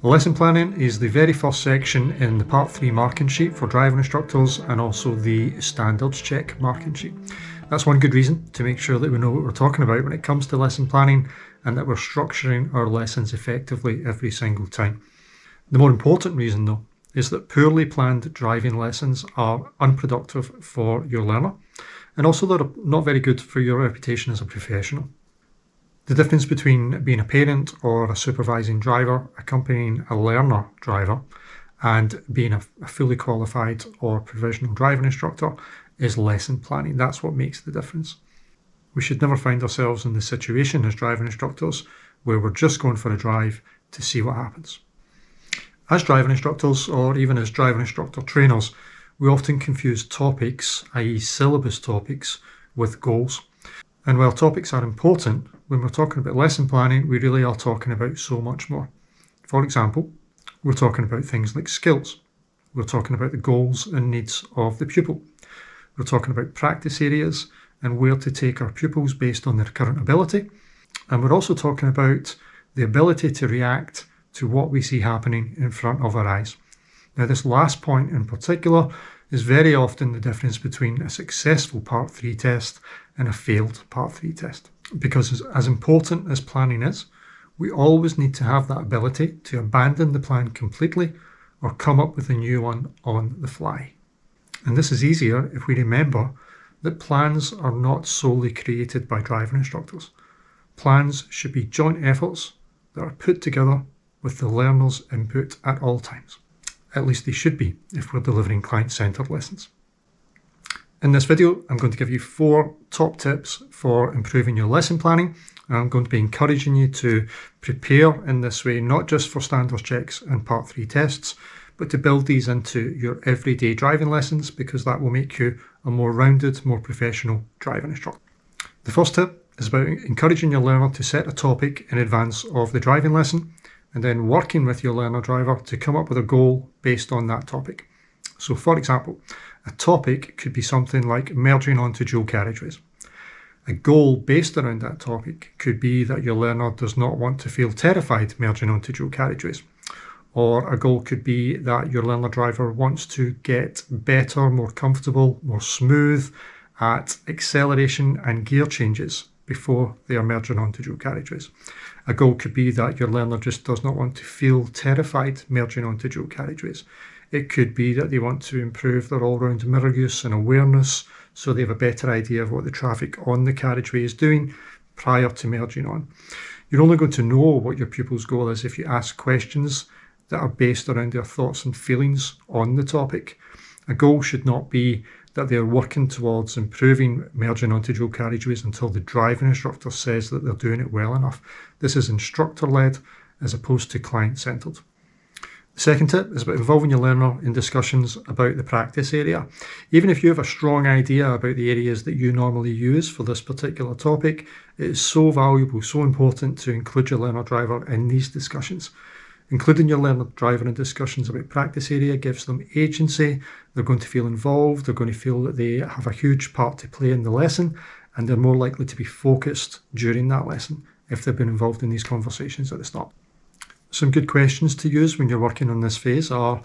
Lesson planning is the very first section in the Part 3 marking sheet for driving instructors and also the standards check marking sheet. That's one good reason to make sure that we know what we're talking about when it comes to lesson planning and that we're structuring our lessons effectively every single time. The more important reason though is that poorly planned driving lessons are unproductive for your learner and also they're not very good for your reputation as a professional. The difference between being a parent or a supervising driver accompanying a learner driver and being a fully qualified or provisional driving instructor is lesson planning. That's what makes the difference. We should never find ourselves in the situation as driving instructors where we're just going for a drive to see what happens. As driving instructors or even as driving instructor trainers, we often confuse topics, i.e. syllabus topics, with goals. And while topics are important, when we're talking about lesson planning, we really are talking about so much more. For example, we're talking about things like skills. We're talking about the goals and needs of the pupil. We're talking about practice areas and where to take our pupils based on their current ability. And we're also talking about the ability to react to what we see happening in front of our eyes. Now, this last point in particular is very often the difference between a successful Part 3 test and a failed Part 3 test. Because as important as planning is, we always need to have that ability to abandon the plan completely or come up with a new one on the fly. And this is easier if we remember that plans are not solely created by driving instructors. Plans should be joint efforts that are put together with the learner's input at all times. At least they should be if we're delivering client-centered lessons. In this video, I'm going to give you 4 top tips for improving your lesson planning. And I'm going to be encouraging you to prepare in this way, not just for standards checks and Part 3 tests, but to build these into your everyday driving lessons because that will make you a more rounded, more professional driving instructor. The first tip is about encouraging your learner to set a topic in advance of the driving lesson and then working with your learner driver to come up with a goal based on that topic. So for example, a topic could be something like merging onto dual carriageways. A goal based around that topic could be that your learner does not want to feel terrified merging onto dual carriageways. Or a goal could be that your learner driver wants to get better, more comfortable, more smooth at acceleration and gear changes before they are merging onto dual carriageways. A goal could be that your learner just does not want to feel terrified merging onto dual carriageways. It could be that they want to improve their all-round mirror use and awareness so they have a better idea of what the traffic on the carriageway is doing prior to merging on. You're only going to know what your pupil's goal is if you ask questions that are based around their thoughts and feelings on the topic. A goal should not be that they're working towards improving merging onto dual carriageways until the driving instructor says that they're doing it well enough. This is instructor-led as opposed to client-centered. The second tip is about involving your learner in discussions about the practice area. Even if you have a strong idea about the areas that you normally use for this particular topic, it is so valuable, so important to include your learner driver in these discussions. Including your learner driver in discussions about practice area gives them agency. They're going to feel involved. They're going to feel that they have a huge part to play in the lesson, and they're more likely to be focused during that lesson if they've been involved in these conversations at the start. Some good questions to use when you're working on this phase are,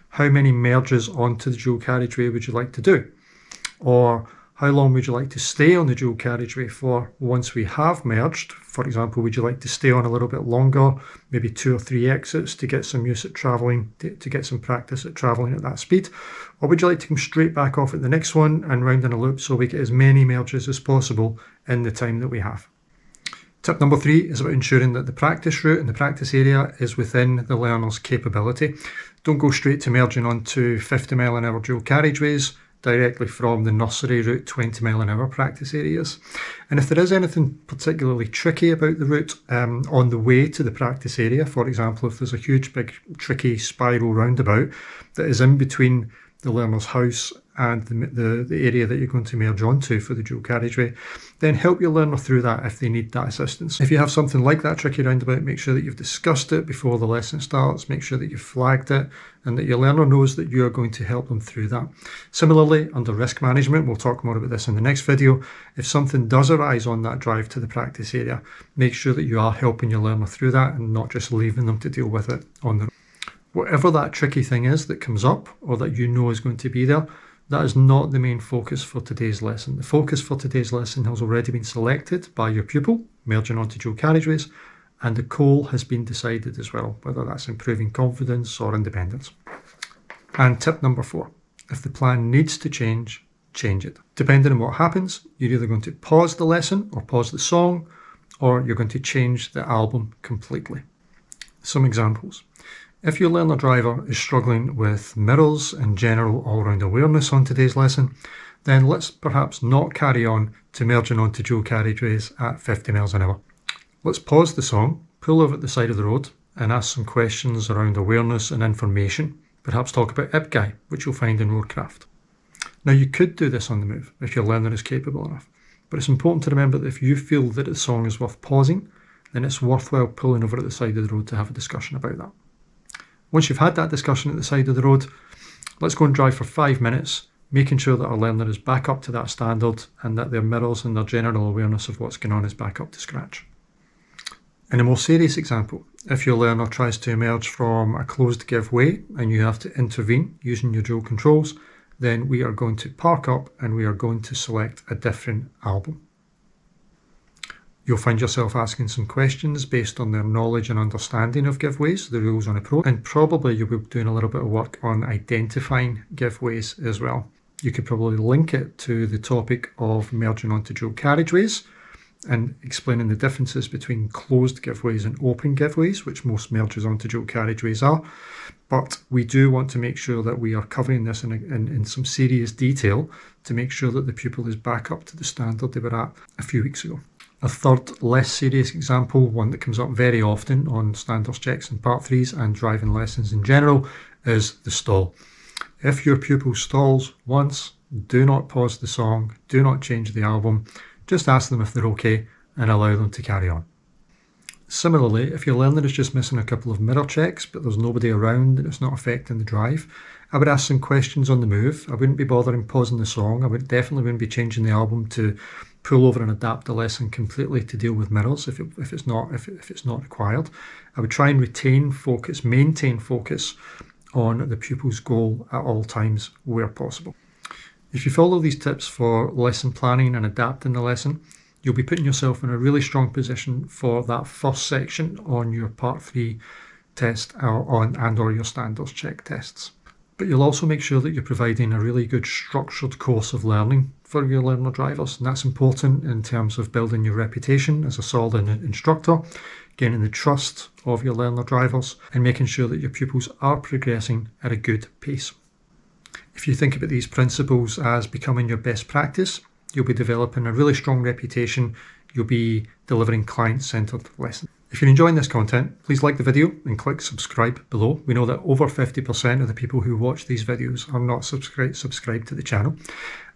how many merges onto the dual carriageway would you like to do? Or how long would you like to stay on the dual carriageway for once we have merged? For example, would you like to stay on a little bit longer, maybe 2 or 3 exits to get some use at travelling, to get some practice at travelling at that speed? Or would you like to come straight back off at the next one and round in a loop so we get as many merges as possible in the time that we have? Tip number 3 is about ensuring that the practice route and the practice area is within the learner's capability. Don't go straight to merging onto 50 mile an hour dual carriageways directly from the nursery route 20 mile an hour practice areas. And if there is anything particularly tricky about the route on the way to the practice area, for example, if there's a huge big tricky spiral roundabout that is in between the learner's house and the area that you're going to merge onto for the dual carriageway, then help your learner through that if they need that assistance. If you have something like that tricky roundabout, make sure that you've discussed it before the lesson starts, make sure that you've flagged it, and that your learner knows that you are going to help them through that. Similarly, under risk management, we'll talk more about this in the next video, if something does arise on that drive to the practice area, make sure that you are helping your learner through that and not just leaving them to deal with it on their own. Whatever that tricky thing is that comes up or that you know is going to be there, that is not the main focus for today's lesson. The focus for today's lesson has already been selected by your pupil, merging onto dual carriageways, and the goal has been decided as well, whether that's improving confidence or independence. And tip number 4, if the plan needs to change, change it. Depending on what happens, you're either going to pause the lesson or pause the song, or you're going to change the album completely. Some examples. If your learner driver is struggling with mirrors and general all-round awareness on today's lesson, then let's perhaps not carry on to merging onto dual carriageways at 50 miles an hour. Let's pause the song, pull over at the side of the road and ask some questions around awareness and information. Perhaps talk about IPGAI, which you'll find in roadcraft. Now you could do this on the move if your learner is capable enough, but it's important to remember that if you feel that the song is worth pausing, then it's worthwhile pulling over at the side of the road to have a discussion about that. Once you've had that discussion at the side of the road, let's go and drive for 5 minutes, making sure that our learner is back up to that standard and that their mirrors and their general awareness of what's going on is back up to scratch. In a more serious example, if your learner tries to emerge from a closed give way and you have to intervene using your dual controls, then we are going to park up and we are going to select a different album. You'll find yourself asking some questions based on their knowledge and understanding of giveaways, the rules on approach, and probably you'll be doing a little bit of work on identifying giveaways as well. You could probably link it to the topic of merging onto dual carriageways and explaining the differences between closed giveaways and open giveaways, which most mergers onto dual carriageways are. But we do want to make sure that we are covering this in some serious detail to make sure that the pupil is back up to the standard they were at a few weeks ago. A third, less serious example, one that comes up very often on standards checks and part 3s and driving lessons in general, is the stall. If your pupil stalls once, do not pause the song, do not change the album, just ask them if they're okay and allow them to carry on. Similarly, if your learner is just missing a couple of mirror checks but there's nobody around and it's not affecting the drive, I would ask some questions on the move. I wouldn't be bothering pausing the song. I definitely wouldn't be changing the album to pull over and adapt the lesson completely to deal with mirrors if it's not required. I would try and maintain focus on the pupil's goal at all times where possible. If you follow these tips for lesson planning and adapting the lesson, you'll be putting yourself in a really strong position for that first section on your part 3 test or your standards check tests. But you'll also make sure that you're providing a really good structured course of learning for your learner drivers, and that's important in terms of building your reputation as a solid instructor, gaining the trust of your learner drivers, and making sure that your pupils are progressing at a good pace. If you think about these principles as becoming your best practice, you'll be developing a really strong reputation, you'll be delivering client-centered lessons. If you're enjoying this content, please like the video and click subscribe below. We know that over 50% of the people who watch these videos are not subscribed to the channel.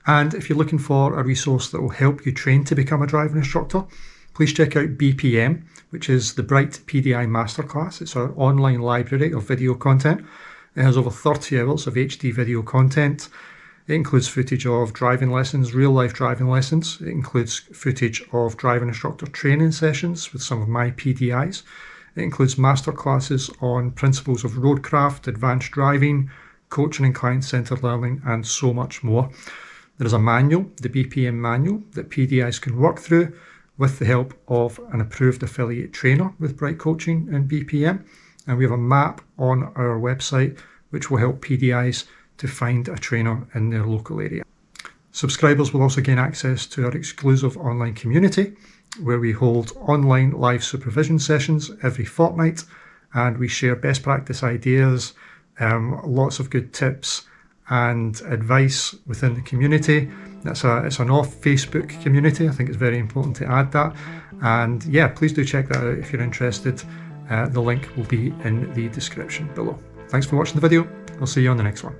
And if you're looking for a resource that will help you train to become a driving instructor, please check out BPM, which is the Bright PDI Masterclass. It's our online library of video content. It has over 30 hours of HD video content. It includes footage of driving lessons, real-life driving lessons. It includes footage of driving instructor training sessions with some of my PDIs. It includes masterclasses on principles of roadcraft, advanced driving, coaching and client-centered learning, and so much more. There is a manual, the BPM Manual, that PDIs can work through with the help of an approved affiliate trainer with Bright Coaching and BPM. And we have a map on our website which will help PDIs to find a trainer in their local area. Subscribers will also gain access to our exclusive online community where we hold online live supervision sessions every fortnight, and we share best practice ideas, lots of good tips and advice within the community. It's an off Facebook community. I think it's very important to add that. And yeah, please do check that out if you're interested. The link will be in the description below. Thanks for watching the video. I'll see you on the next one.